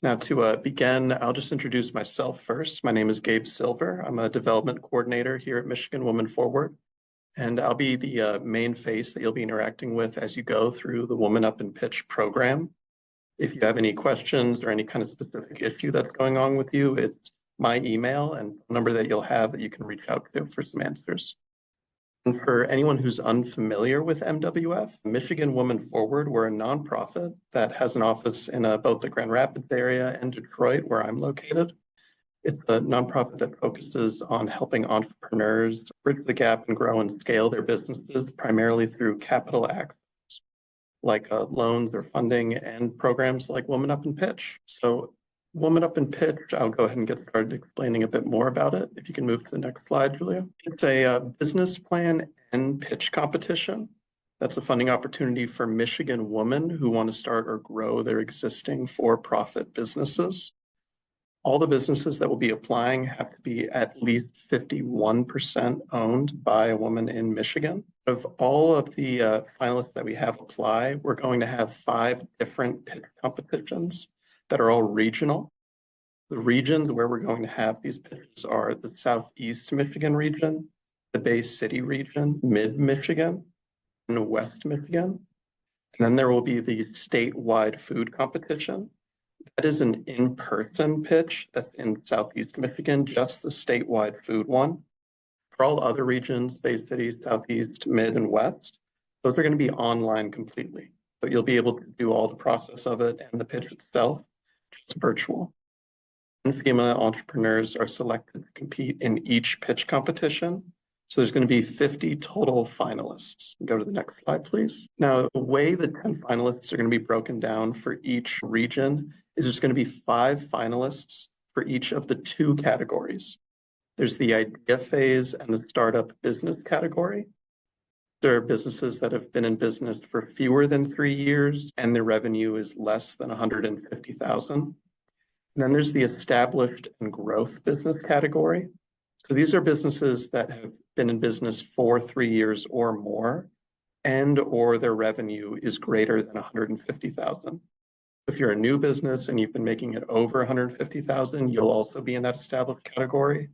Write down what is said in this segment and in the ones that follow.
Now to begin, I'll just introduce myself first. My name is Gabe Silver. I'm a development coordinator here at Michigan Woman Forward, and I'll be the main face that you'll be interacting with as you go through the WomanUp Pitch program. If you have any questions or any kind of specific issue that's going on with you, it's my email and number that you'll have that you can reach out to for some answers. And for anyone who's unfamiliar with MWF, Michigan Woman Forward, we're a nonprofit that has an office in both the Grand Rapids area and Detroit, where I'm located. It's a nonprofit that focuses on helping entrepreneurs bridge the gap and grow and scale their businesses, primarily through capital access, like loans or funding, and programs like WomanUp Pitch. So WomanUp Pitch, I'll go ahead and get started explaining a bit more about it. If you can move to the next slide, Julia. It's a business plan and pitch competition. That's a funding opportunity for Michigan women who want to start or grow their existing for-profit businesses. All the businesses that will be applying have to be at least 51% owned by a woman in Michigan. Of all of the finalists that we have apply, we're going to have 5 different pitch competitions that are all regional. The regions where we're going to have these pitches are the Southeast Michigan region, the Bay City region, Mid-Michigan, and West Michigan. And then there will be the statewide food competition. That is an in-person pitch that's in Southeast Michigan, just the statewide food one. For all other regions, Bay City, Southeast, Mid, and West, those are going to be online completely. So you'll be able to do all the process of it and the pitch itself. It's virtual. And female entrepreneurs are selected to compete in each pitch competition. So there's going to be 50 total finalists. Go to the next slide, please. Now, the way the 10 finalists are going to be broken down for each region is there's going to be 5 finalists for each of the 2 categories. There's the idea phase and the startup business category. There are businesses that have been in business for fewer than 3 years and their revenue is less than $150,000. And then there's the established and growth business category. So these are businesses that have been in business for 3 years or more, and or their revenue is greater than $150,000. If you're a new business and you've been making it over $150,000, you'll also be in that established category.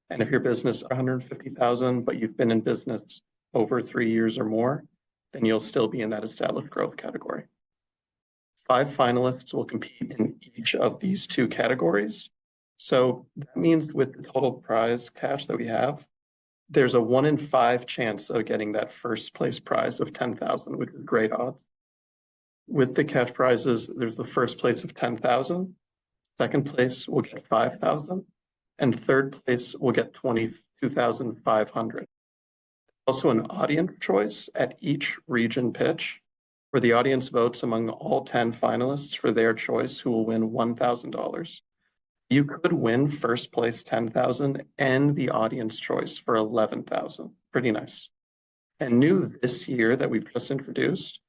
And if your business is $150,000, but you've been in business over 3 years or more, then you'll still be in that established growth category. 5 finalists will compete in each of these 2 categories. So that means with the total prize cash that we have, there's a 1 in 5 chance of getting that first place prize of $10,000, which is great odds. With the cash prizes, there's the first place of $10,000, second place will get $5,000, and third place will get $22,500. Also an audience choice at each region pitch, where the audience votes among all 10 finalists for their choice, who will win $1,000. You could win first place $10,000 and the audience choice for $11,000. Pretty nice. And new this year that we've just introduced,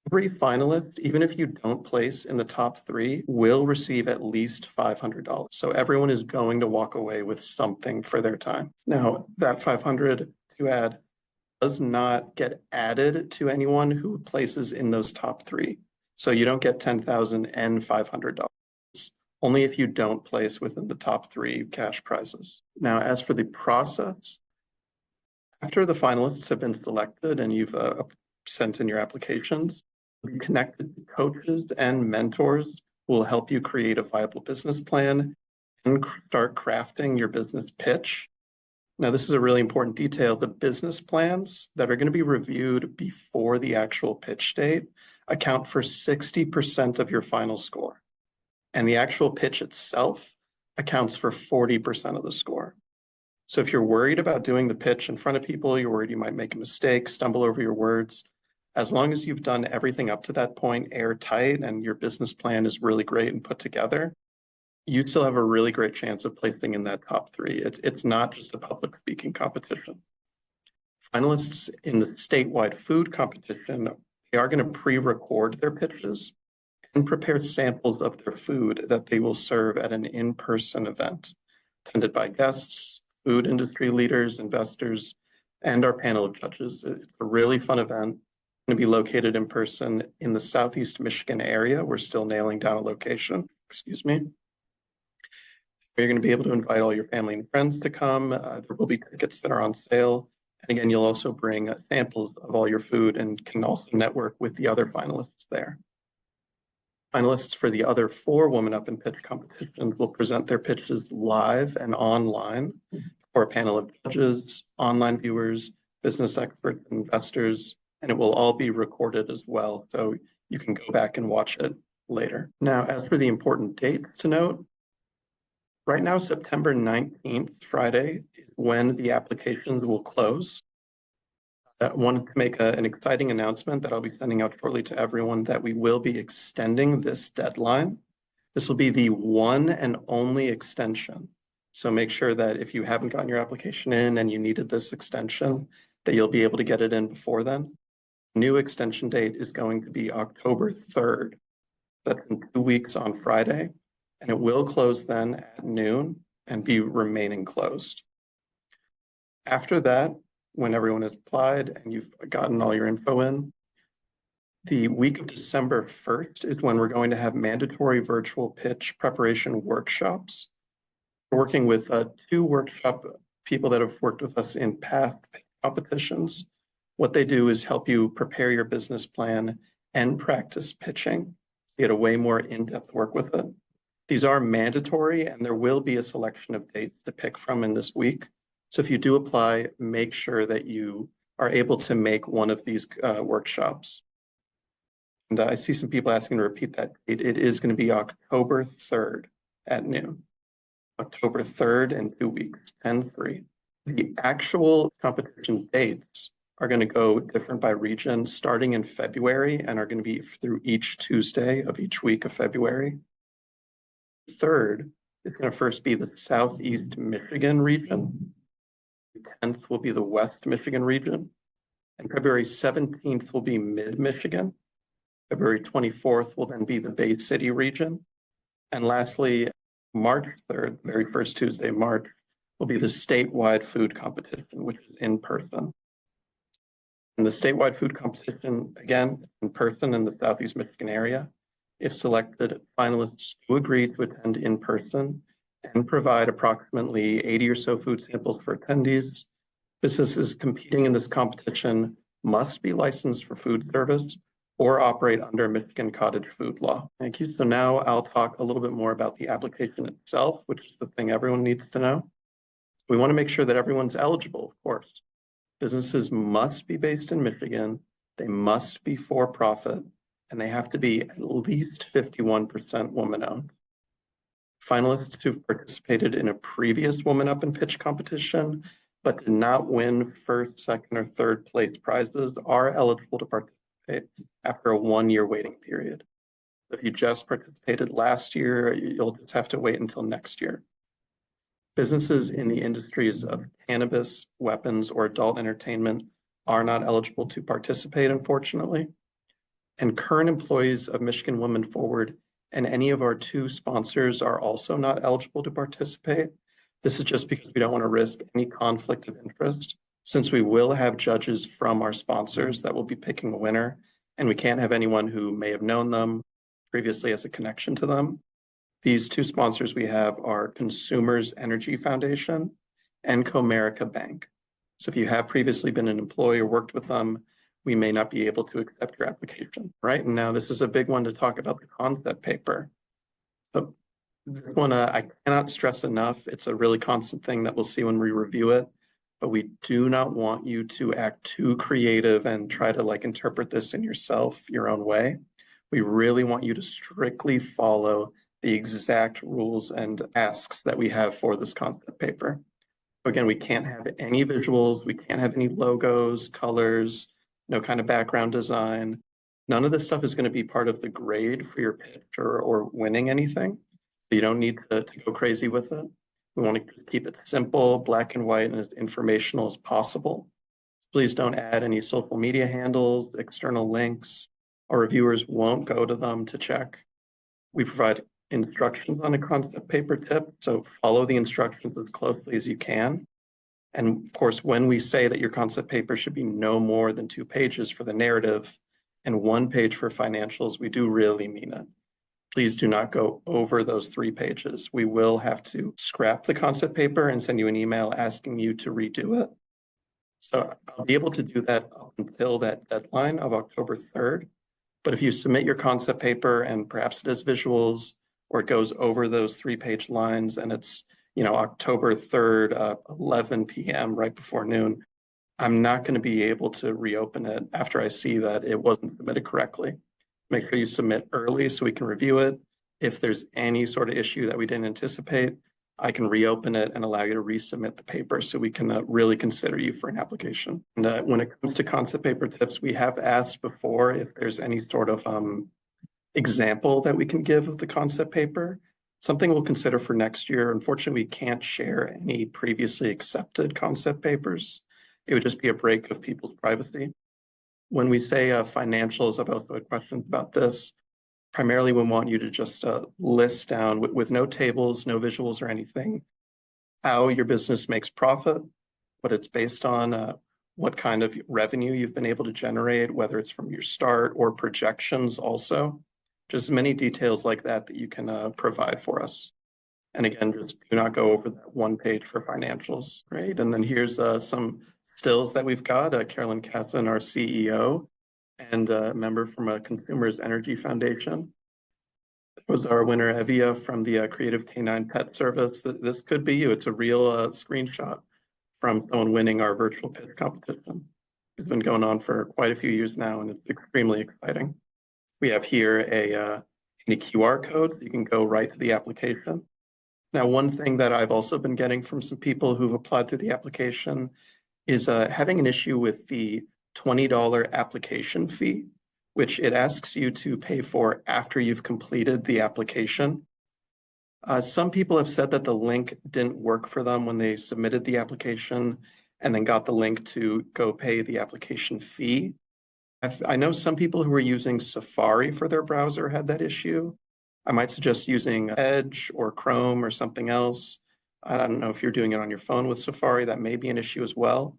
every finalist, even if you don't place in the top 3, will receive at least $500. So everyone is going to walk away with something for their time. Now, that $500 to add does not get added to anyone who places in those top 3. So you don't get $10,000 and $500. Only if you don't place within the top 3 cash prizes. Now, as for the process, after the finalists have been selected and you've sent in your applications, be connected to coaches and mentors who will help you create a viable business plan and start crafting your business pitch. Now, this is a really important detail. The business plans that are going to be reviewed before the actual pitch date account for 60% of your final score. And the actual pitch itself accounts for 40% of the score. So if you're worried about doing the pitch in front of people, you're worried you might make a mistake, stumble over your words, as long as you've done everything up to that point airtight and your business plan is really great and put together, you still have a really great chance of placing in that top 3. It's not just a public speaking competition. Finalists in the statewide food competition, they are going to pre-record their pitches and prepare samples of their food that they will serve at an in-person event attended by guests, food industry leaders, investors, and our panel of judges. It's a really fun event. It's going to be located in person in the Southeast Michigan area. We're still nailing down a location. excuse me. You're going to be able to invite all your family and friends to come. There will be tickets that are on sale. And again, you'll also bring samples of all your food and can also network with the other finalists there. Finalists for the other 4 WomanUp and Pitch competitions will present their pitches live and online for a panel of judges, online viewers, business experts, and investors, and it will all be recorded as well, so you can go back and watch it later. Now, as for the important dates to note, right now, September 19th, Friday, is when the applications will close. I wanted to make an exciting announcement that I'll be sending out shortly to everyone that we will be extending this deadline. This will be the one and only extension. So make sure that if you haven't gotten your application in and you needed this extension, that you'll be able to get it in before then. New extension date is going to be October 3rd. That's in 2 weeks on Friday, and it will close then at noon and be remaining closed. After that, when everyone has applied and you've gotten all your info in, the week of December 1st is when we're going to have mandatory virtual pitch preparation workshops. We're working with 2 workshop people that have worked with us in past competitions. What they do is help you prepare your business plan and practice pitching. You get a way more in-depth work with it. These are mandatory, and there will be a selection of dates to pick from in this week. So if you do apply, make sure that you are able to make one of these workshops. And I see some people asking to repeat that date. It is going to be October 3rd at noon. October 3rd in 2 weeks, 10-3. The actual competition dates are going to go different by region starting in February and are going to be through each Tuesday of each week of February. 3rd is going to first be the Southeast Michigan region. 10th will be the West Michigan region, and February 17th will be Mid-Michigan. February 24th will then be the Bay City region. And lastly, March 3rd, very first Tuesday, March, will be the statewide food competition, which is in person. And the statewide food competition, again, in person in the Southeast Michigan area. If selected, finalists who agree to attend in person and provide approximately 80 or so food samples for attendees. Businesses competing in this competition must be licensed for food service or operate under Michigan cottage food law. Thank you. So now I'll talk a little bit more about the application itself, which is the thing everyone needs to know. We want to make sure that everyone's eligible, of course. Businesses must be based in Michigan, they must be for-profit, and they have to be at least 51% woman-owned. Finalists who've participated in a previous WomanUp and Pitch competition, but did not win first, second, or third place prizes are eligible to participate after a 1-year waiting period. If you just participated last year, you'll just have to wait until next year. Businesses in the industries of cannabis, weapons, or adult entertainment are not eligible to participate, unfortunately. And current employees of Michigan Women Forward and any of our 2 sponsors are also not eligible to participate. This is just because we don't want to risk any conflict of interest, since we will have judges from our sponsors that will be picking a winner, and we can't have anyone who may have known them previously as a connection to them. These 2 sponsors we have are Consumers Energy Foundation and Comerica Bank. So if you have previously been an employee or worked with them, we may not be able to accept your application, right? And now this is a big one to talk about the concept paper. So this one, I cannot stress enough. It's a really constant thing that we'll see when we review it, but we do not want you to act too creative and try to interpret this in your own way. We really want you to strictly follow the exact rules and asks that we have for this concept paper. Again, we can't have any visuals, we can't have any logos, colors, no kind of background design. None of this stuff is going to be part of the grade for your pitch or winning anything. You don't need to go crazy with it. We want to keep it simple, black and white, and as informational as possible. Please don't add any social media handles, external links. Our reviewers won't go to them to check. We provide instructions on a concept paper tip, so follow the instructions as closely as you can. And of course, when we say that your concept paper should be no more than 2 pages for the narrative and 1 page for financials, we do really mean it. Please do not go over those 3 pages. We will have to scrap the concept paper and send you an email asking you to redo it. So I'll be able to do that up until that deadline of October 3rd. But if you submit your concept paper and perhaps it has visuals or it goes over those 3-page lines and it's, October 3rd, 11 p.m. right before noon, I'm not going to be able to reopen it after I see that it wasn't submitted correctly. Make sure you submit early so we can review it. If there's any sort of issue that we didn't anticipate, I can reopen it and allow you to resubmit the paper so we can really consider you for an application. And when it comes to concept paper tips, we have asked before if there's any sort of example that we can give of the concept paper. Something we'll consider for next year. Unfortunately, we can't share any previously accepted concept papers. It would just be a break of people's privacy. When we say financials, I've also had questions about this. Primarily, we want you to just list down with no tables, no visuals or anything, how your business makes profit, what it's based on, what kind of revenue you've been able to generate, whether it's from your start or projections also. Just many details like that that you can provide for us. And again, just do not go over that 1 page for financials, right? And then here's some stills that we've got. Carolyn Katzen, our CEO, and a member from Consumers Energy Foundation. Was our winner, Evia, from the Creative Canine Pet Service. This could be you. It's a real screenshot from someone winning our virtual pitch competition. It's been going on for quite a few years now, and it's extremely exciting. We have here a QR code, so you can go right to the application. Now, one thing that I've also been getting from some people who've applied through the application is having an issue with the $20 application fee, which it asks you to pay for after you've completed the application. Some people have said that the link didn't work for them when they submitted the application and then got the link to go pay the application fee. I know some people who are using Safari for their browser had that issue. I might suggest using Edge or Chrome or something else. I don't know if you're doing it on your phone with Safari, that may be an issue as well.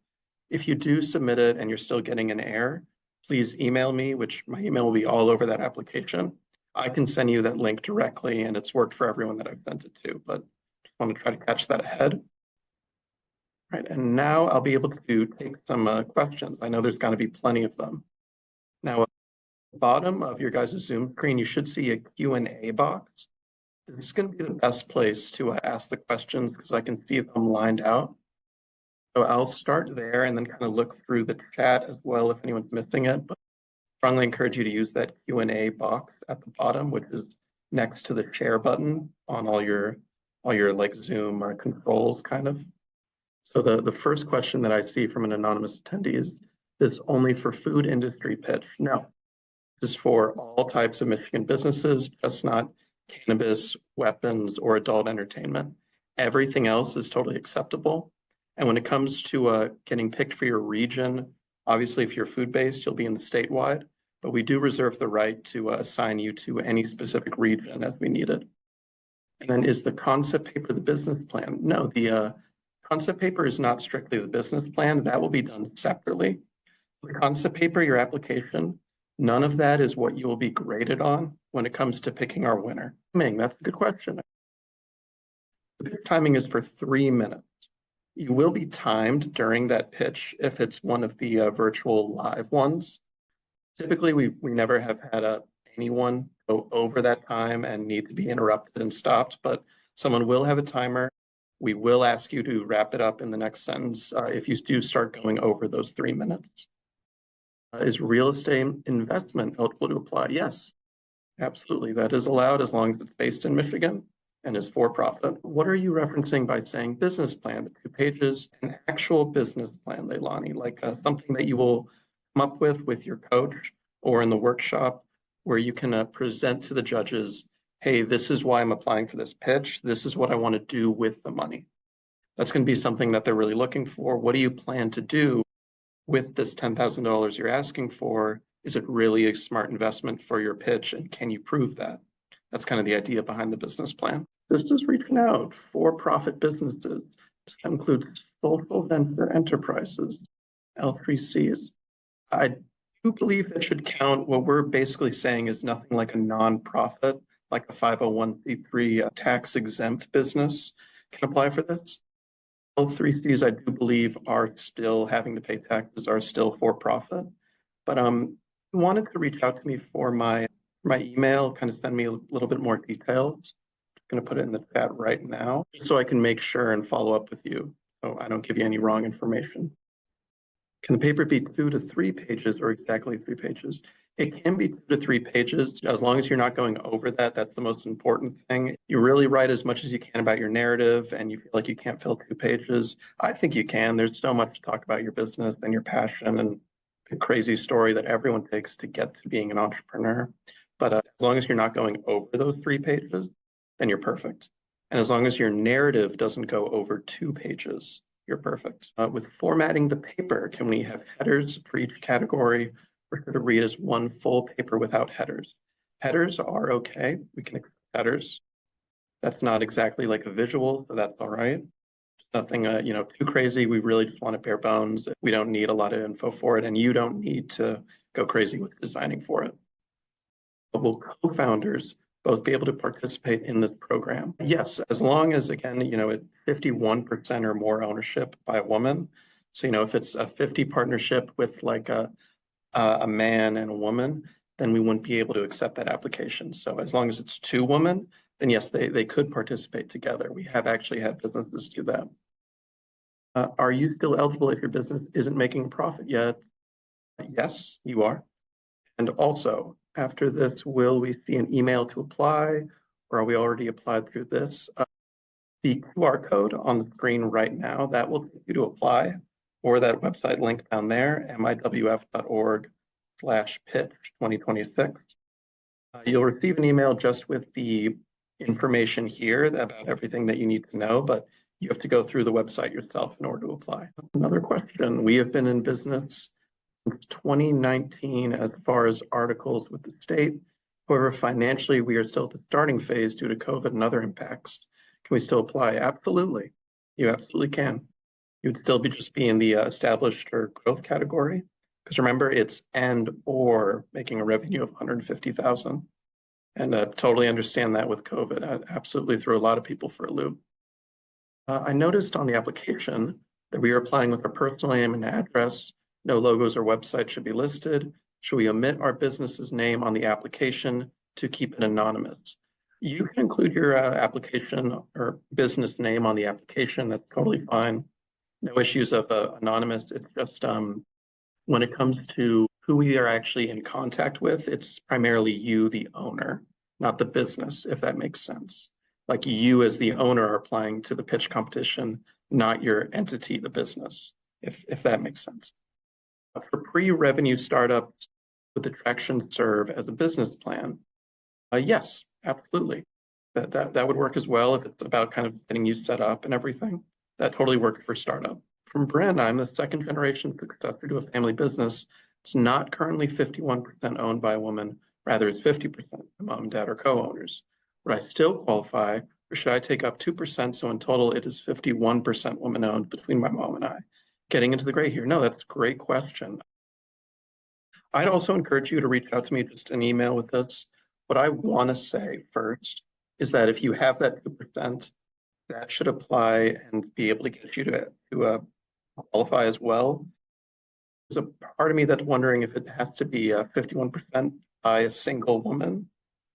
If you do submit it and you're still getting an error, please email me, which my email will be all over that application. I can send you that link directly, and it's worked for everyone that I've sent it to, but just want to try to catch that ahead. Right, and now I'll be able to take some questions. I know there's going to be plenty of them. Now, at the bottom of your guys' Zoom screen, you should see a Q&A box. This is going to be the best place to ask the questions because I can see them lined out. So I'll start there and then kind of look through the chat as well if anyone's missing it. But I strongly encourage you to use that Q&A box at the bottom, which is next to the share button on all your like Zoom or controls kind of. So the first question that I see from an anonymous attendee is this only for food industry pitch? No, this is for all types of Michigan businesses, just not cannabis, weapons, or adult entertainment. Everything else is totally acceptable. And when it comes to getting picked for your region, obviously if you're food-based, you'll be in the statewide, but we do reserve the right to assign you to any specific region as we need it. And then is the concept paper the business plan? No, the concept paper is not strictly the business plan. That will be done separately. The concept paper, your application, none of that is what you will be graded on when it comes to picking our winner. Ming, that's a good question. The pitch timing is for 3 minutes. You will be timed during that pitch if it's one of the virtual live ones. Typically, we never have had anyone go over that time and need to be interrupted and stopped, but someone will have a timer. We will ask you to wrap it up in the next sentence if you do start going over those 3 minutes. Is real estate investment eligible to apply? Yes, absolutely. That is allowed as long as it's based in Michigan and is for profit. What are you referencing by saying business plan? The 2 pages, an actual business plan, Leilani, like something that you will come up with your coach or in the workshop where you can present to the judges, hey, this is why I'm applying for this pitch. This is what I want to do with the money. That's going to be something that they're really looking for. What do you plan to do with this $10,000 you're asking for? Is it really a smart investment for your pitch? And can you prove that? That's kind of the idea behind the business plan. This is reaching out for-profit businesses. This includes social venture enterprises, L3Cs. I do believe that should count. What we're basically saying is nothing like a nonprofit like a 501c3 tax exempt business can apply for this. All three Cs, I do believe, are still having to pay taxes, are still for profit. But wanted to reach out to me for my email, kind of send me a little bit more details. I'm going to put it in the chat right now, just so I can make sure and follow up with you, so I don't give you any wrong information. Can the paper be 2 to 3 pages or exactly 3 pages? It can be 2 to 3 pages, as long as you're not going over that. That's the most important thing. You really write as much as you can about your narrative, and you feel like you can't fill 2 pages. I think you can. There's so much to talk about your business and your passion and the crazy story that everyone takes to get to being an entrepreneur. But as long as you're not going over those 3 pages, then you're perfect. And as long as your narrative doesn't go over 2 pages, you're perfect. With formatting the paper, can we have headers for each category, or should it read as one full paper without headers? Headers are okay. We can accept headers. That's not exactly like a visual, so that's all right. Nothing, too crazy. We really just want it bare bones. We don't need a lot of info for it, and you don't need to go crazy with designing for it. But will co-founders both be able to participate in this program? Yes, as long as, again, it's 51% or more ownership by a woman. So, if it's a 50 partnership with like a man and a woman, then we wouldn't be able to accept that application. So as long as it's 2 women, then yes, they could participate together. We have actually had businesses do that. Are you still eligible if your business isn't making a profit yet? Yes, you are. And also, after this, will we see an email to apply, or are we already applied through this? The QR code on the screen right now, that will take you to apply, or that website link down there, miwf.org/pitch 2026. You'll receive an email just with the information here about everything that you need to know, but you have to go through the website yourself in order to apply. Another question. We have been in business since 2019 as far as articles with the state. However, financially, we are still at the starting phase due to COVID and other impacts. Can we still apply? Absolutely. You absolutely can. You'd still just be in the established or growth category. Because remember, it's and or making a revenue of 150,000. And totally understand that with COVID. I absolutely threw a lot of people for a loop. I noticed on the application that we are applying with our personal name and address. No logos or websites should be listed. Should we omit our business's name on the application to keep it anonymous? You can include your application or business name on the application. That's totally fine. No issues of anonymous. It's just when it comes to who we are actually in contact with, it's primarily you, the owner, not the business, if that makes sense. Like you as the owner are applying to the pitch competition, not your entity, the business, if that makes sense. For pre-revenue startups, would the traction serve as a business plan? Yes, absolutely. That would work as well if it's about kind of getting you set up and everything. That totally worked for startup. From Brand, I'm the 2nd generation successor to a family business. It's not currently 51% owned by a woman. Rather, it's 50%. My mom and dad are co-owners. Would I still qualify, or should I take up 2%? So in total, it is 51% woman-owned between my mom and I. Getting into the gray here. No, that's a great question. I'd also encourage you to reach out to me, just an email with this. What I want to say first is that if you have that 2%, that should apply and be able to get you to qualify as well. There's a part of me that's wondering if it has to be 51% by a single woman,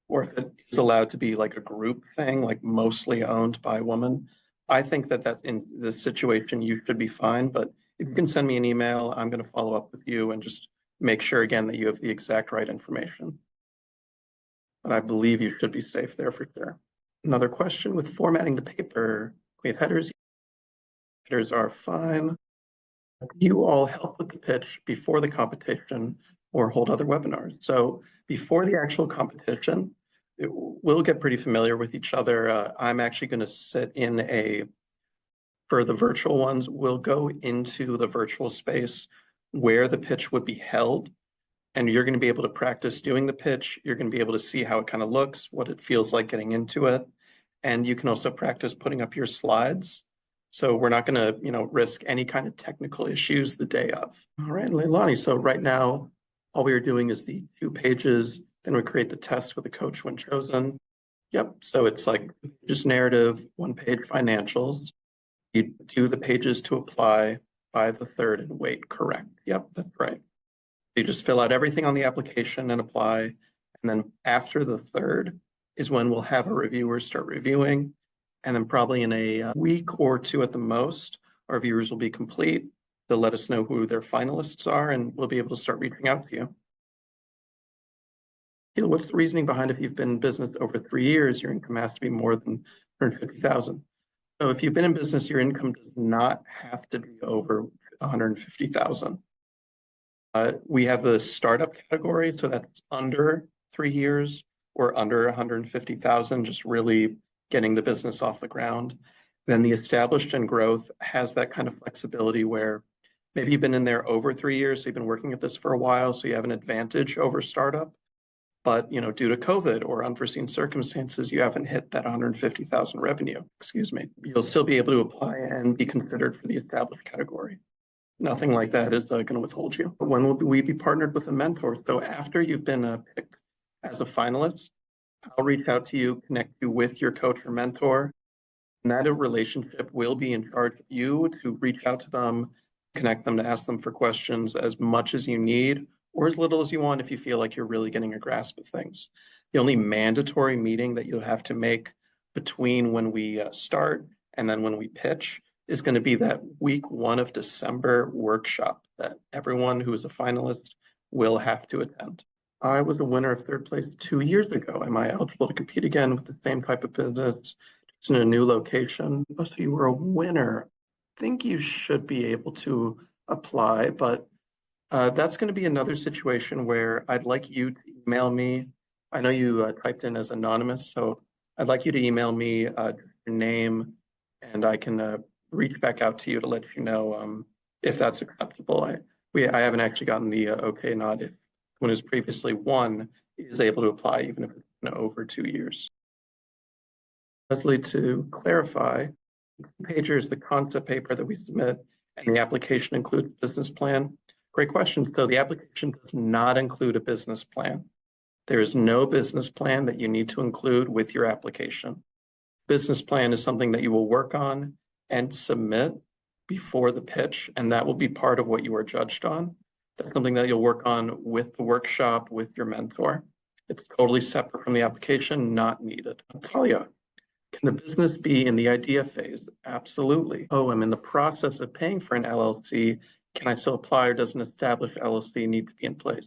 or if it is allowed to be like a group thing, like mostly owned by a woman. I think that in the situation, you should be fine. But if you can send me an email, I'm going to follow up with you and just make sure again that you have the exact right information. But I believe you should be safe there for sure. Another question with formatting the paper, we have headers. Headers are fine. You all help with the pitch before the competition or hold other webinars. So before the actual competition, we'll get pretty familiar with each other. I'm actually going to sit in for the virtual ones, we'll go into the virtual space where the pitch would be held. And you're going to be able to practice doing the pitch. You're going to be able to see how it kind of looks, what it feels like getting into it. And you can also practice putting up your slides. So we're not going to, risk any kind of technical issues the day of. All right, Leilani. So right now, all we are doing is the 2 pages. Then we create the test with the coach when chosen. Yep. So it's like just narrative, 1-page financials. You do the pages to apply by the 3rd and wait. Correct. Yep, that's right. You just fill out everything on the application and apply. And then after the 3rd is when we'll have our reviewers start reviewing. And then probably in a week or 2 at the most, our reviewers will be complete. They'll let us know who their finalists are, and we'll be able to start reaching out to you. What's the reasoning behind if you've been in business over 3 years, your income has to be more than 150,000? So if you've been in business, your income does not have to be over 150,000. We have the startup category, so that's under 3 years or under 150,000, just really getting the business off the ground. Then the established and growth has that kind of flexibility where maybe you've been in there over 3 years, so you've been working at this for a while, so you have an advantage over startup. But due to COVID or unforeseen circumstances, you haven't hit that 150,000 revenue. Excuse me. You'll still be able to apply and be considered for the established category. Nothing like that is going to withhold you. When will we be partnered with a mentor? So after you've been picked as a finalist, I'll reach out to you, connect you with your coach or mentor. And that relationship will be in charge of you to reach out to them, connect them, to ask them for questions as much as you need or as little as you want if you feel like you're really getting a grasp of things. The only mandatory meeting that you'll have to make between when we start and then when we pitch is going to be that week 1 of December workshop that everyone who is a finalist will have to attend. I was a winner of 3rd place 2 years ago. Am I eligible to compete again with the same type of business? It's in a new location. Oh, so you were a winner. I think you should be able to apply, but that's going to be another situation where I'd like you to email me. I know you typed in as anonymous, so I'd like you to email me your name, and I can reach back out to you to let you know if that's acceptable. I haven't actually gotten the okay nod if someone who's previously won is able to apply, even if it's been over 2 years. Leslie, to clarify, pager is the concept paper that we submit, and the application includes a business plan. Great question. So the application does not include a business plan. There is no business plan that you need to include with your application. Business plan is something that you will work on and submit before the pitch, and that will be part of what you are judged on. That's something that you'll work on with the workshop with your mentor. It's totally separate from the application, not needed. Talia, can the business be in the idea phase? Absolutely. Oh, I'm in the process of paying for an LLC. Can I still apply, or does an established LLC need to be in place?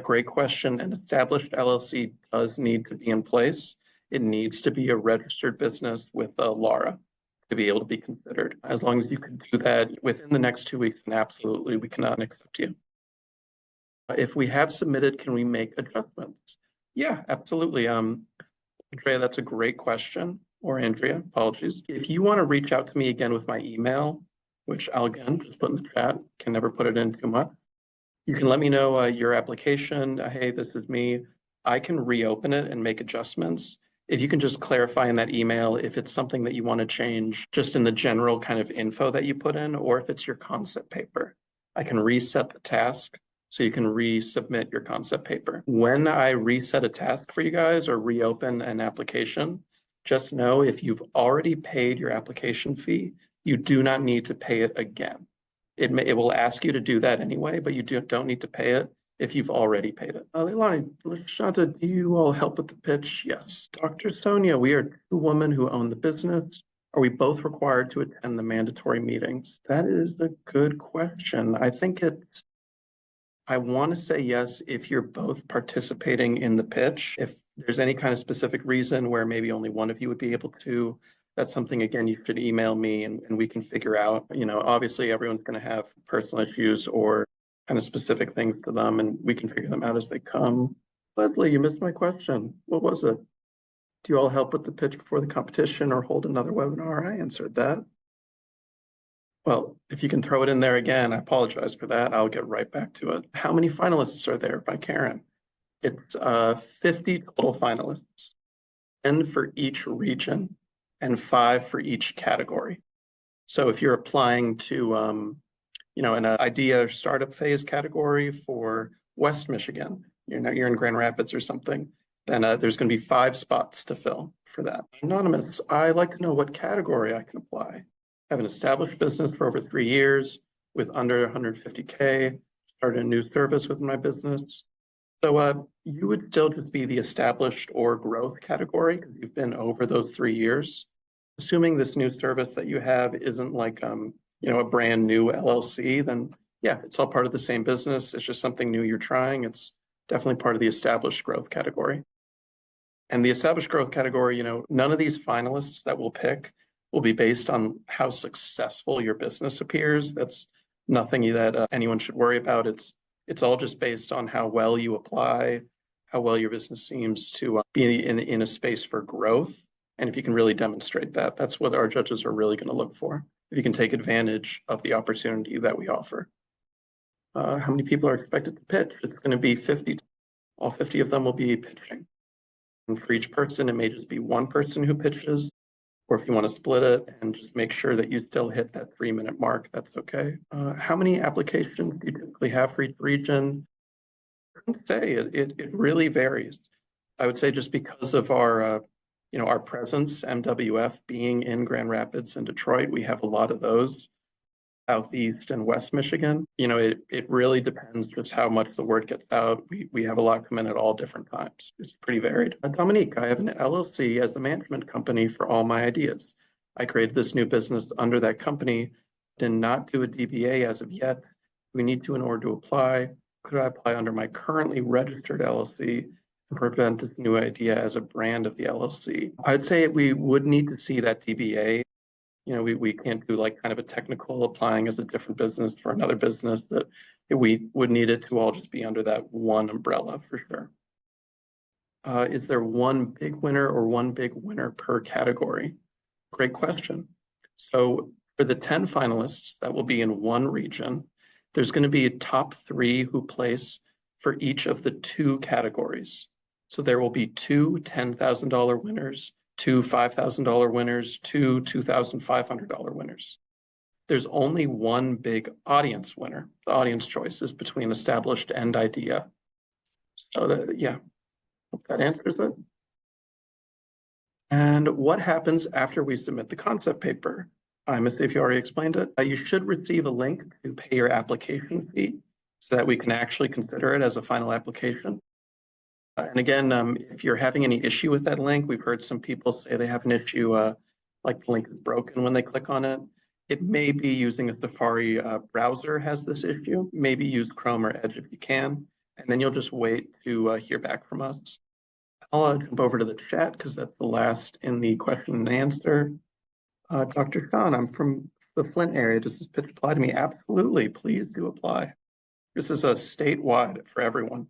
Great question. An established LLC does need to be in place. It needs to be a registered business with LARA to be able to be considered. As long as you can do that within the next 2 weeks, then absolutely, we cannot accept you. If we have submitted, can we make adjustments? Yeah, absolutely. Andrea, that's a great question. Or Andrea, apologies. If you want to reach out to me again with my email, which I'll again just put in the chat, can never put it in too much. You can let me know your application. Hey, this is me. I can reopen it and make adjustments. If you can just clarify in that email if it's something that you want to change just in the general kind of info that you put in, or if it's your concept paper. I can reset the task so you can resubmit your concept paper. When I reset a task for you guys or reopen an application, just know if you've already paid your application fee, you do not need to pay it again. It will ask you to do that anyway, but you don't need to pay it if you've already paid it. Leilani, Shanta, do you all help with the pitch? Yes. Dr. Sonia, we are 2 women who own the business. Are we both required to attend the mandatory meetings? That is a good question. I want to say yes if you're both participating in the pitch. If there's any kind of specific reason where maybe only one of you would be able to, that's something, again, you should email me and we can figure out. Obviously everyone's going to have personal issues or kind of specific things to them, and we can figure them out as they come. Leslie, you missed my question. What was it? Do you all help with the pitch before the competition or hold another webinar? I answered that. Well, if you can throw it in there again, I apologize for that. I'll get right back to it. How many finalists are there by Karen? It's 50 total finalists, 10 for each region and 5 for each category. So if you're applying to, an idea or startup phase category for West Michigan, you're in Grand Rapids or something, then there's going to be 5 spots to fill for that. Anonymous, I like to know what category I can apply. I have an established business for over 3 years with under 150K, started a new service within my business. So you would still just be the established or growth category because you've been over those 3 years. Assuming this new service that you have isn't like a brand new LLC, then yeah, it's all part of the same business. It's just something new you're trying. It's definitely part of the established growth category. And the established growth category, none of these finalists that we'll pick will be based on how successful your business appears. That's nothing that anyone should worry about. It's all just based on how well you apply, how well your business seems to be in a space for growth. And if you can really demonstrate that, that's what our judges are really going to look for. If you can take advantage of the opportunity that we offer. How many people are expected to pitch? It's going to be 50. All 50 of them will be pitching. And for each person, it may just be one person who pitches, or if you want to split it and just make sure that you still hit that 3-minute mark, that's okay. How many applications do you typically have for each region? I wouldn't say it really varies. I would say just because of our presence, MWF being in Grand Rapids and Detroit, we have a lot of those. Southeast and West Michigan, it really depends just how much the word gets out. We have a lot come in at all different times. It's pretty varied. Dominique, I have an LLC as a management company for all my ideas. I created this new business under that company, did not do a DBA as of yet. We need to in order to apply. Could I apply under my currently registered LLC and prevent this new idea as a brand of the LLC? I'd say we would need to see that DBA. We can't do like kind of a technical applying as a different business for another business, that we would need it to all just be under that one umbrella for sure. Is there one big winner or one big winner per category? Great question. So for the 10 finalists that will be in one region, there's going to be a top 3 who place for each of the 2 categories. So there will be 2 $10,000 winners, 2 $5,000 winners, 2 $2,500 winners. There's only one big audience winner. The audience choice is between established and idea. So yeah, hope that answers it. And what happens after we submit the concept paper? If you already explained it, you should receive a link to pay your application fee so that we can actually consider it as a final application. And again, if you're having any issue with that link, we've heard some people say they have an issue, like the link is broken when they click on it. It may be using a Safari browser has this issue. Maybe use Chrome or Edge if you can, and then you'll just wait to hear back from us. I'll jump over to the chat because that's the last in the question and answer. Dr. Sean, I'm from the Flint area. Does this pitch apply to me? Absolutely. Please do apply. This is a statewide for everyone.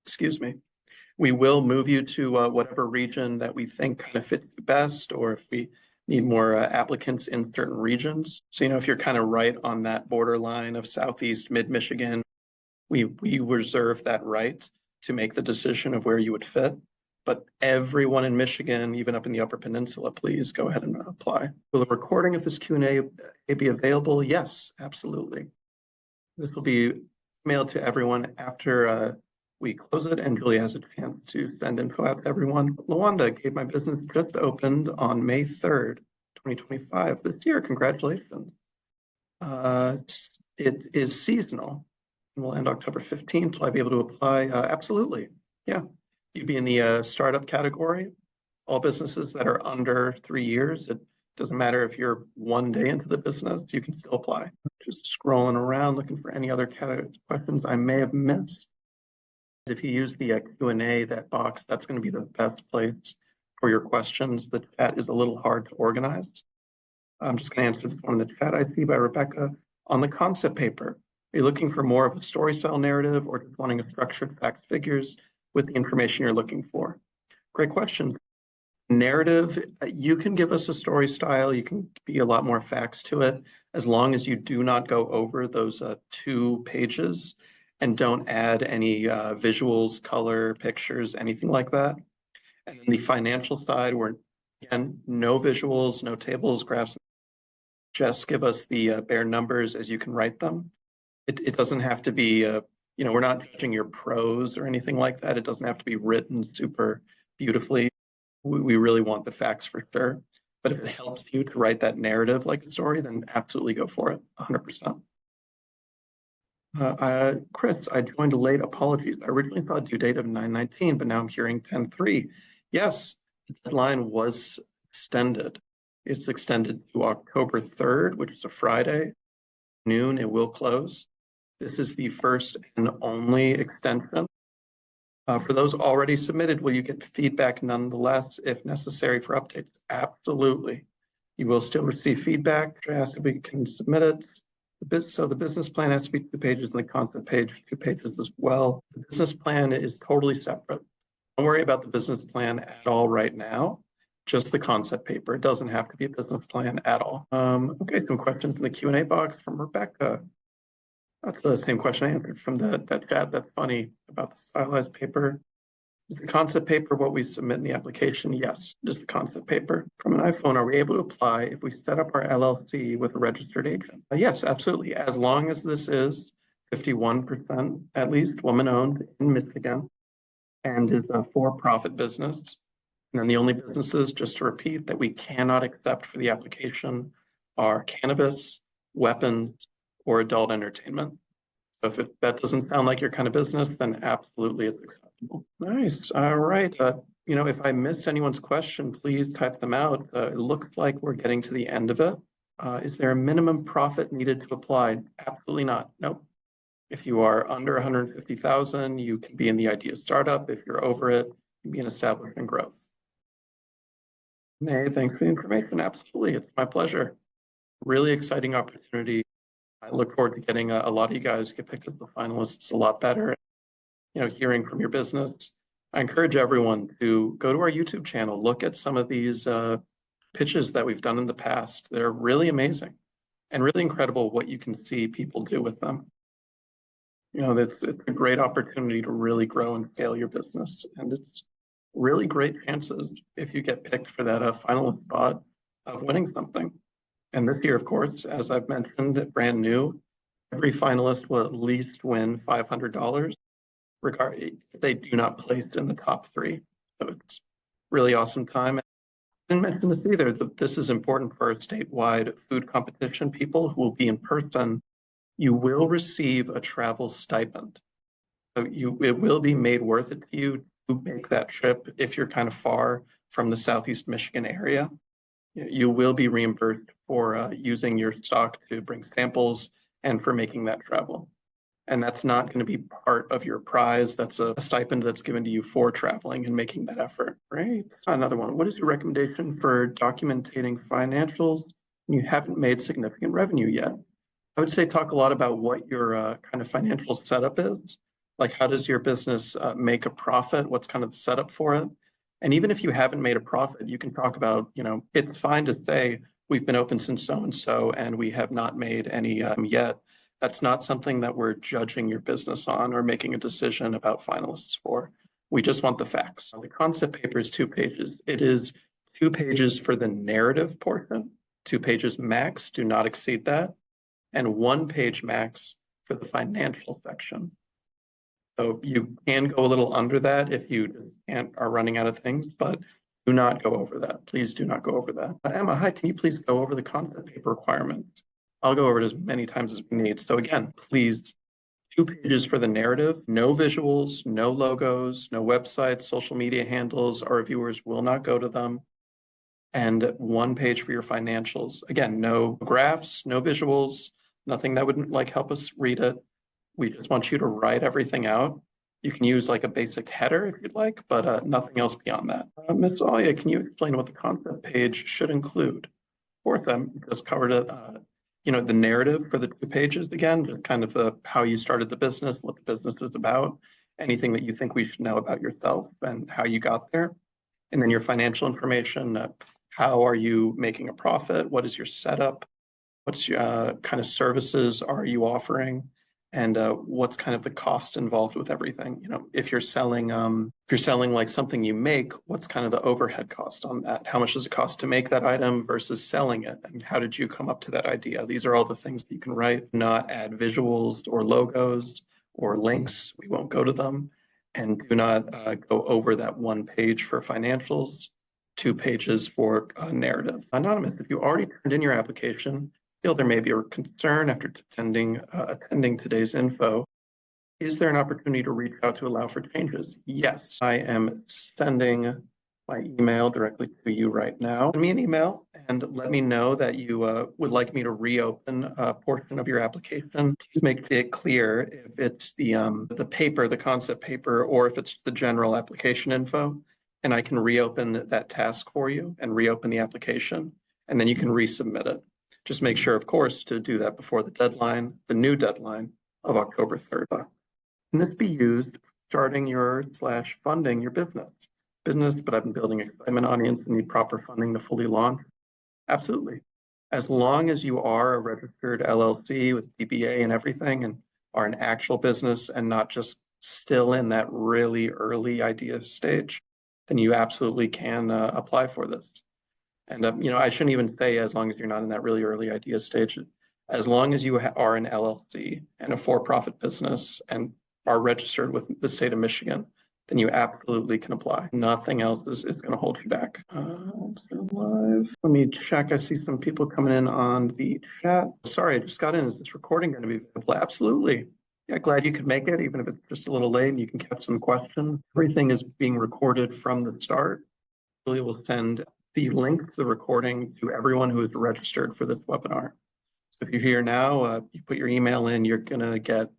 Excuse me. We will move you to whatever region that we think kind of fits you best, or if we need more applicants in certain regions. So, if you're kind of right on that borderline of Southeast, mid-Michigan, we reserve that right to make the decision of where you would fit. But everyone in Michigan, even up in the Upper Peninsula, please go ahead and apply. Will the recording of this Q&A be available? Yes, absolutely. This will be mailed to everyone after we close it, and Julia has a chance to send info out to everyone. Lawanda gave my business just opened on May 3rd, 2025 this year. Congratulations. It is seasonal and will end October 15th. Will I be able to apply? Absolutely. Yeah. You'd be in the startup category. All businesses that are under 3 years, it doesn't matter if you're 1 day into the business, you can still apply. Just scrolling around looking for any other questions I may have missed. If you use the Q&A, that box, that's going to be the best place for your questions. The chat is a little hard to organize. I'm just going to answer this one in the chat I see by Rebecca. On the concept paper, are you looking for more of a story style narrative or just wanting a structured facts figures with the information you're looking for? Great question. Narrative, you can give us a story style. You can be a lot more facts to it as long as you do not go over those 2 pages. And don't add any visuals, color, pictures, anything like that. And then the financial side, where again, no visuals, no tables, graphs, just give us the bare numbers as you can write them. It doesn't have to be we're not judging your prose or anything like that. It doesn't have to be written super beautifully. We really want the facts for sure. But if it helps you to write that narrative like a story, then absolutely go for it, 100%. Chris, I joined late. Apologies. I originally thought due date of 9/19, but now I'm hearing 10/3. Yes, the deadline was extended. It's extended to October 3rd, which is a Friday, noon. It will close. This is the first and only extension. For those already submitted, will you get feedback nonetheless if necessary for updates? Absolutely. You will still receive feedback. Ask if we can submit it. So the business plan has to be 2 pages and the concept page 2 pages as well. The business plan is totally separate. Don't worry about the business plan at all right now. Just the concept paper. It doesn't have to be a business plan at all. Okay, some questions in the Q&A box from Rebecca. That's the same question I answered from that chat. That's funny about the stylized paper. Is the concept paper what we submit in the application? Yes, just the concept paper. From an iPhone, are we able to apply if we set up our LLC with a registered agent? Yes, absolutely. As long as this is 51% at least woman-owned in Michigan and is a for-profit business. And then the only businesses, just to repeat, that we cannot accept for the application are cannabis, weapons, or adult entertainment. So if that doesn't sound like your kind of business, then absolutely it's acceptable. Nice. All right. If I missed anyone's question, please type them out. It looks like we're getting to the end of it. Is there a minimum profit needed to apply? Absolutely not. Nope. If you are under 150,000, you can be in the idea startup. If you're over it, you can be in established and growth. Nay, thanks for the information. Absolutely. It's my pleasure. Really exciting opportunity. I look forward to getting a lot of you guys get picked as the finalists a lot better. Hearing from your business. I encourage everyone to go to our YouTube channel, look at some of these pitches that we've done in the past. They're really amazing and really incredible what you can see people do with them. It's a great opportunity to really grow and scale your business. And it's really great chances if you get picked for that finalist spot of winning something. And this year, of course, as I've mentioned, brand new, every finalist will at least win $500 if they do not place in the top 3. So it's really awesome time. I didn't mention this either. This is important for our statewide food competition people who will be in person. You will receive a travel stipend. So it will be made worth it to you to make that trip if you're kind of far from the Southeast Michigan area. You will be reimbursed for using your stock to bring samples and for making that travel. And that's not going to be part of your prize. That's a stipend that's given to you for traveling and making that effort. Great. Another one. What is your recommendation for documenting financials when you haven't made significant revenue yet? I would say talk a lot about what your kind of financial setup is. Like, how does your business make a profit? What's kind of the setup for it? And even if you haven't made a profit, you can talk about, it's fine to say we've been open since so-and-so and we have not made any yet. That's not something that we're judging your business on or making a decision about finalists for. We just want the facts. The concept paper is 2 pages. It is 2 pages for the narrative portion, 2 pages max, do not exceed that, and 1 page max for the financial section. So you can go a little under that if you are running out of things, but do not go over that. Please do not go over that. Emma, hi, can you please go over the concept paper requirements? I'll go over it as many times as we need. So again, please, 2 pages for the narrative, no visuals, no logos, no websites, social media handles. Our reviewers will not go to them. And 1 page for your financials. Again, no graphs, no visuals, nothing that would help us read it. We just want you to write everything out. You can use like a basic header if you'd like, but nothing else beyond that. Ms. Alia, can you explain what the concept page should include? Fourth, just covered it. The narrative for the 2 pages again, just kind of how you started the business, what the business is about, anything that you think we should know about yourself and how you got there. And then your financial information, how are you making a profit? What is your setup? What's your kind of services are you offering? And what's kind of the cost involved with everything? If you're selling like something you make, what's kind of the overhead cost on that? How much does it cost to make that item versus selling it? And how did you come up to that idea? These are all the things that you can write, not add visuals or logos or links. We won't go to them. And do not go over that 1 page for financials, 2 pages for narrative. Anonymous, if you already turned in your application, feel there may be a concern after attending today's info. Is there an opportunity to reach out to allow for changes? Yes, I am sending my email directly to you right now. Send me an email and let me know that you would like me to reopen a portion of your application. Please make it clear if it's the paper, the concept paper, or if it's the general application info, and I can reopen that task for you and reopen the application, and then you can resubmit it. Just make sure, of course, to do that before the deadline, the new deadline of October 3rd. Can this be used starting your / funding your business, but I've been building excitement audience and need proper funding to fully launch? Absolutely. As long as you are a registered LLC with DBA and everything and are an actual business and not just still in that really early idea stage, then you absolutely can apply for this. And, I shouldn't even say as long as you're not in that really early idea stage. As long as you are an LLC and a for-profit business and are registered with the state of Michigan, then you absolutely can apply. Nothing else is going to hold you back. Live. Let me check. I see some people coming in on the chat. Sorry, I just got in. Is this recording going to be available? Absolutely. Yeah, glad you could make it, even if it's just a little late and you can catch some questions. Everything is being recorded from the start. We will send the link to the recording to everyone who is registered for this webinar. So if you're here now, you put your email in, you're going to get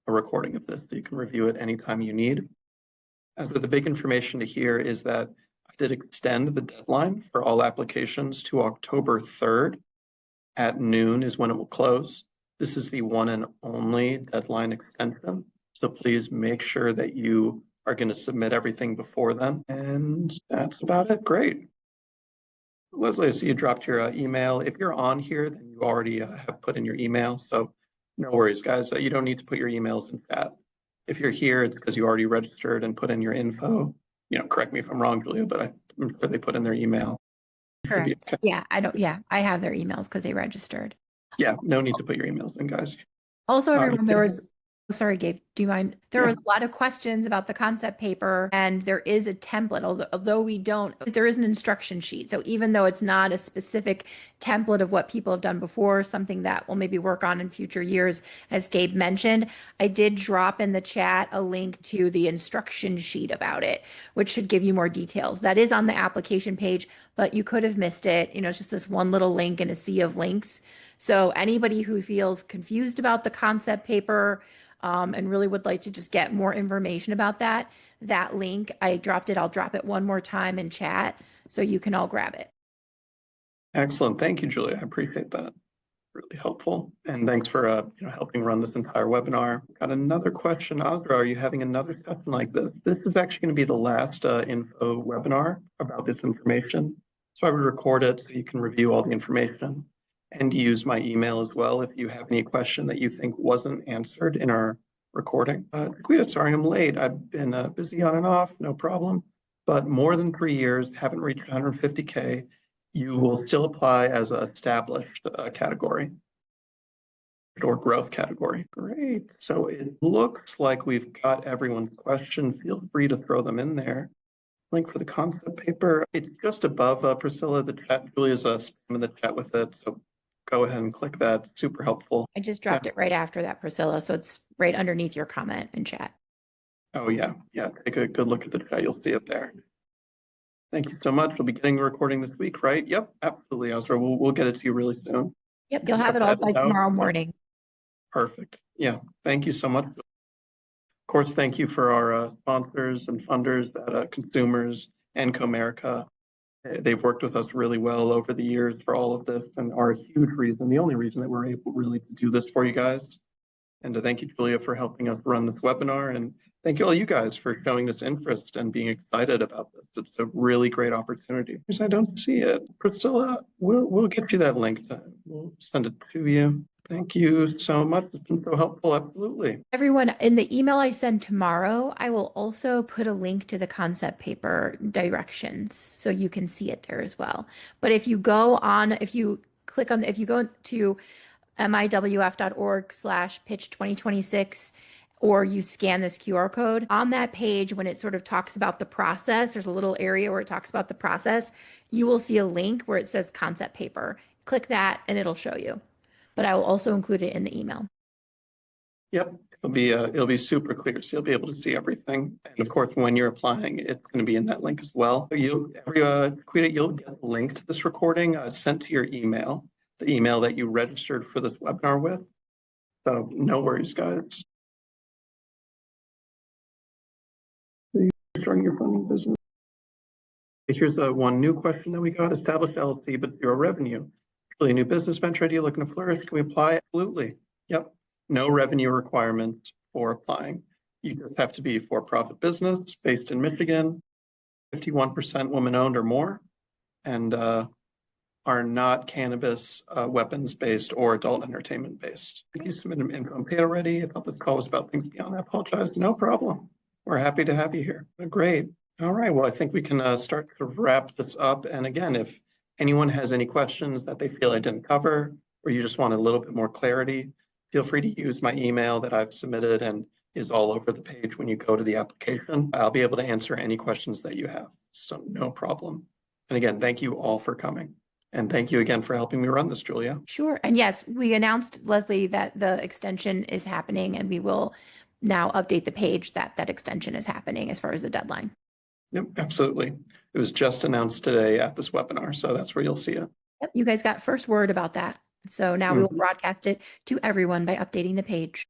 a recording of this so you can review it anytime you need. So the big information to hear is that I did extend the deadline for all applications to October 3rd at noon is when it will close. This is the one and only deadline extension. So please make sure that you are going to submit everything before then. And that's about it. Great. Leslie, I see you dropped your email. If you're on here, then you already have put in your email. So no worries, guys. You don't need to put your emails in chat. If you're here, it's because you already registered and put in your info. Correct me if I'm wrong, Julia, but I'm sure they put in their email. Correct. Okay. Yeah, I have their emails because they registered. Yeah, no need to put your emails in, guys. Also, everyone, sorry, Gabe, do you mind? There was a lot of questions about the concept paper, and there is a template, although there is an instruction sheet. So even though it's not a specific template of what people have done before, something that we'll maybe work on in future years, as Gabe mentioned, I did drop in the chat a link to the instruction sheet about it, which should give you more details. That is on the application page, but you could have missed it. It's just this one little link in a sea of links. So anybody who feels confused about the concept paper, and really would like to just get more information about that link, I dropped it. I'll drop it one more time in chat so you can all grab it. Excellent. Thank you, Julia. I appreciate that. Really helpful. And thanks for helping run this entire webinar. Got another question. Azra, are you having another session like this? This is actually going to be the last info webinar about this information. So I would record it so you can review all the information and use my email as well if you have any question that you think wasn't answered in our recording. Guida, sorry I'm late. I've been busy on and off, no problem. But more than 3 years, haven't reached 150K. You will still apply as an established category or growth category. Great. So it looks like we've got everyone's question. Feel free to throw them in there. Link for the concept paper. It's just above Priscilla, the chat. Julia's spam in the chat with it. So go ahead and click that. Super helpful. I just dropped it right after that, Priscilla. So it's right underneath your comment in chat. Oh, yeah. Yeah. Take a good look at the chat. You'll see it there. Thank you so much. We'll be getting the recording this week, right? Yep, absolutely, Azra. We'll get it to you really soon. Yep, you'll have it all by tomorrow morning. Perfect. Yeah, thank you so much. Of course, thank you for our sponsors and funders at Consumers and Comerica. They've worked with us really well over the years for all of this and are a huge reason, the only reason that we're able really to do this for you guys. And to thank you, Julia, for helping us run this webinar. And thank you all you guys for showing this interest and being excited about this. It's a really great opportunity. Because I don't see it. Priscilla, we'll get you that link. We'll send it to you. Thank you so much. It's been so helpful. Absolutely. Everyone, in the email I send tomorrow, I will also put a link to the concept paper directions so you can see it there as well. But if you go to miwf.org/pitch2026 or you scan this QR code. On that page, when it sort of talks about the process, there's a little area where it talks about the process. You will see a link where it says concept paper. Click that and it'll show you. But I will also include it in the email. Yep, it'll be super clear, so you'll be able to see everything. And of course, when you're applying, it's going to be in that link as well. You'll get a link to this recording sent to your email, the email that you registered for this webinar with. So no worries, guys. Starting your funding business. Here's one new question that we got: established LLC but zero revenue. Really new business venture idea looking to flourish. Can we apply? Absolutely. Yep. No revenue requirement for applying. You just have to be a for-profit business based in Michigan, 51% woman-owned or more, and are not cannabis, weapons-based or adult entertainment-based. If you submitted an info paid already, I thought this call was about things beyond. I apologize. No problem. We're happy to have you here. Great. All right. Well, I think we can start to wrap this up. And again, if anyone has any questions that they feel I didn't cover, or you just want a little bit more clarity, feel free to use my email that I've submitted and is all over the page when you go to the application. I'll be able to answer any questions that you have. So no problem. And again, thank you all for coming. And thank you again for helping me run this, Julia. Sure. And yes, we announced, Leslie, that the extension is happening, and we will now update the page that that extension is happening as far as the deadline. Yep, absolutely. It was just announced today at this webinar, so that's where you'll see it. Yep, you guys got first word about that. So now we will broadcast it to everyone by updating the page.